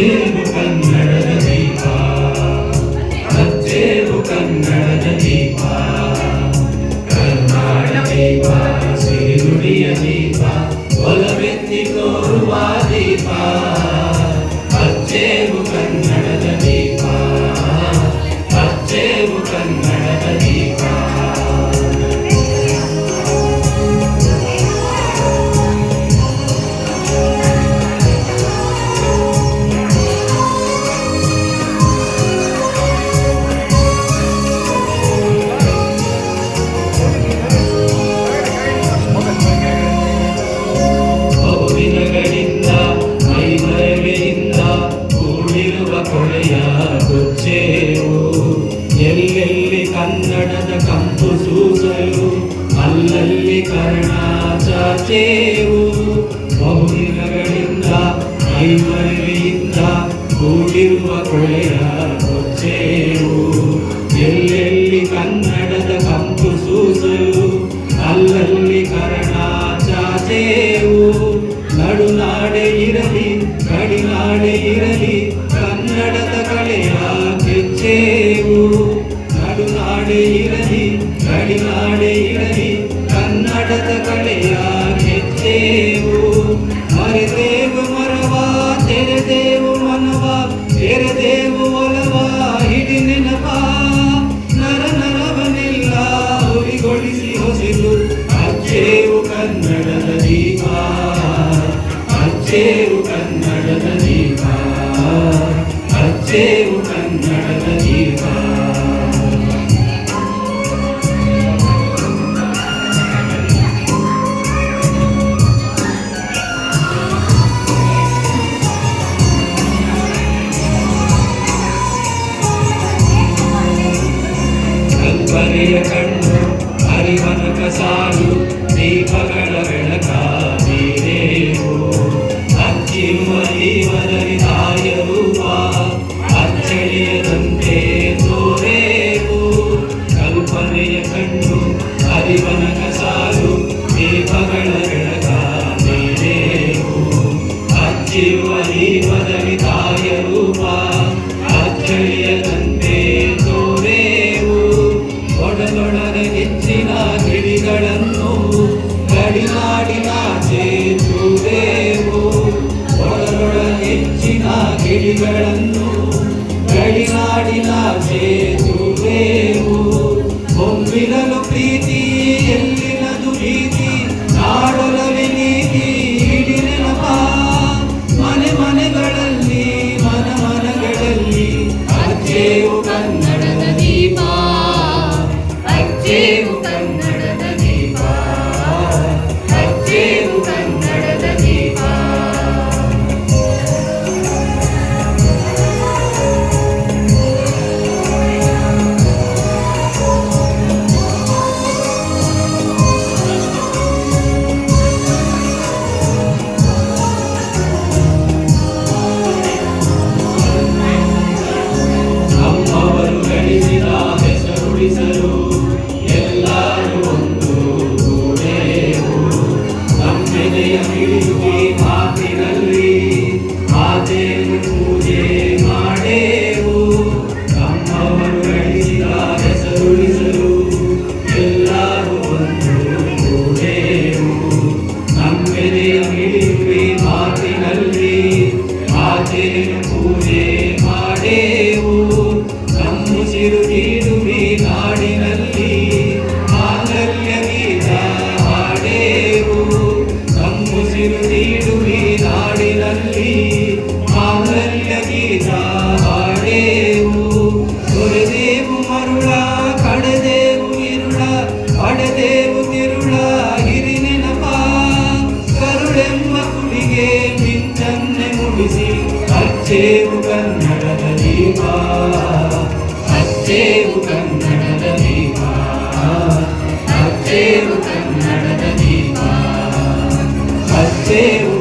ಹಚ್ಚೇವು ಕನ್ನಡದ ದೀಪ, ಹಚ್ಚೇವು ಕನ್ನಡದ ದೀಪ, ಕರ್ನಾಡ ದೀಪ, ಸಿರಿನುಡಿಯ ದೀಪ, ಒಲವೆತ್ತಿ ತೋರುವ ದೀಪ, ಹಚ್ಚೇವು ಕನ್ನಡದ ದೀಪ, ಹಚ್ಚೇವು ಕನ್ನಡದ ದೀಪ. ಕೊಳೆಯ ಕೊಚ್ಚೇವು ಎಲ್ಲೆಲ್ಲಿ ಕನ್ನಡದ ಕಂಪು ಸೂಸಲು ಅಲ್ಲಲ್ಲಿ ಕರ್ಣ ಚಾಚೇವು. ಬಹುದಿನಗಳಿಂದ ಮೈಮರೆಯಿಂದ ಕೂಡಿರುವ ಕೊಳೆಯ ಕೊಚ್ಚೇವು ಎಲ್ಲೆಲ್ಲಿ ಕನ್ನಡದ ಕಂಪು ಸೂಸಲು ಅಲ್ಲಲ್ಲಿ ಕರ್ಣ ಚಾಚೇವು. ನಡುನಾಡೆ ಇರಲಿ ಗಡಿನಾಡೆ ಇರಲಿ ಕನ್ನಡದ ಕಲೆಯ ಕೆಚ್ಚೇವು. ನಡುನಾಡೆ ಇರಲಿ ಗಡಿನಾಡೆ ಇರಲಿ ಕನ್ನಡದ ಕಲೆಯ ಕೆಚ್ಚೇವು. ಮರೆದೇವು ಮರವ ತೆರೆದೇವು ಮನವ ತೆರೆದೇವು ಒಲವ ಹಿಡಿ ನೆನಪ. ನರ ನರವನೆಲ್ಲ ಹುರಿಗೊಳಿಸಿ ಹೊಸೆದು ಹಚ್ಚೇವು ಕನ್ನಡದ ದೀಪ, ಹಚ್ಚೇವು ಕನ್ನಡದ ದೀಪ, ಹಚ್ಚೇವು ಕನ್ನಡದ ದೀಪ. ಕಲ್ಪನೆಯ ಕಣ್ಣು ಅರಿವನಕ ಸಾಲು ದೀಪಗಳ ಬೆಳಕ ನೀರೇವು. ಹಚ್ಚಿರುವ ದೀಪದಲ್ಲಿ ತಾಯ ರೂಪ ಅಚ್ಚಳಿಯದಂತೆ ತೋರೇವು. ಕಲ್ಪನೆಯ ಕಣ್ಣು ಅರಿವನಕ ಸಾಲು ದೀಪಗಳ ಬೆಳಕ ನೀರೇವು. ಹಚ್ಚಿರುವ ದೀಪದಲ್ಲಿ ತಾಯ ರೂಪ ಅಚ್ಚಳಿಯದಂತೆ ತೋರೇವು. ಒಡಲೊಡನೆ ಹೆಚ್ಚಿನ ಗಿಳಿಗಳನ್ನು ಗಡಿನಾಡಿನಾಚೆ ತೂರೇವು. ಒಡಲೊಡನೆ ಹೆಚ್ಚಿನ ಗಿಳಿಗಳನ್ನು ಗಡಿನಾಡಿನಾಚೆ ತೂರೇವು. ಒಮ್ಮಿರಲು ಪ್ರೀತಿ ಎಲ್ಲಿನದು ಭೀತಿ ನಾಡೊಲವೆ ನೀತಿ ಹಿಡಿ ನೆನಪ. ಮನೆ ಮನೆಗಳಲ್ಲಿ ಮನ ಮನಗಳಲ್ಲಿ ಹಚ್ಚೇವು ಕನ್ನಡದ ದೀಪ, ಹಚ್ಚೇವು ಕನ್ನಡದ ದೀಪ, ಹಚ್ಚೇವು ಕನ್ನಡದ ದೀಪ. ನಮ್ಮವರು ಗಳಿಸಿದ ಹೆಸರುಳಿಸಲು ಎಲ್ಲರೂ ಒಂದು ಗೂಡೇವು. ನಮ್ಮೆದೆಯ ಮಿಡಿಯುವಿ ಮಾತಿನಲ್ಲಿ ಮಾತೇನು ಪೂಜೆ ಮಾಡೇವು. ನಮ್ಮವರು ಗಳಿಸಿದ ಹೆಸರುಳಿಸಲು ಎಲ್ಲರೂ ಒಂದು ಗೂಡೇವು. ನಮ್ಮೆದೆಯ ಮಿಡಿಯುವಿ ಮಾತಿನಲ್ಲಿ ಮಾತೇನು ಪೂಜೆ ಮಾಡೇವು. ನಮ್ಮುಸಿರು ನೀಡುವಿ ನಾಡಿನಲ್ಲಿ ಮಾಂಗಲ್ಯ ಗೀತ ಹಾಡೇವು. ನಮ್ಮುಸಿರು ನೀಡುವಿ ನಾಡಿನಲ್ಲಿ ಮಾಂಗಲ್ಯ ಗೀತ ಹಾಡೇವು. ತೊರೆದೇವು ಮರುಳ ಕಡೆದೇವು ಇರುಳ ಪಡೆದೇವು ತಿರುಳ ಹಿರಿ ನೆನಪ. ಕರುಳೆಂಬ ಕುಡಿಗೆ ಮಿಂಚನ್ನೆ ಮುಡಿಸಿ ಹಚ್ಚೇವು ಕನ್ನಡದ ದೀಪ, ಹಚ್ಚೇವು ಕನ್ನಡದ ದೀಪ, ಹಚ್ಚೇವು ಕನ್ನಡದ ದೀಪ, ಹಚ್ಚೇವು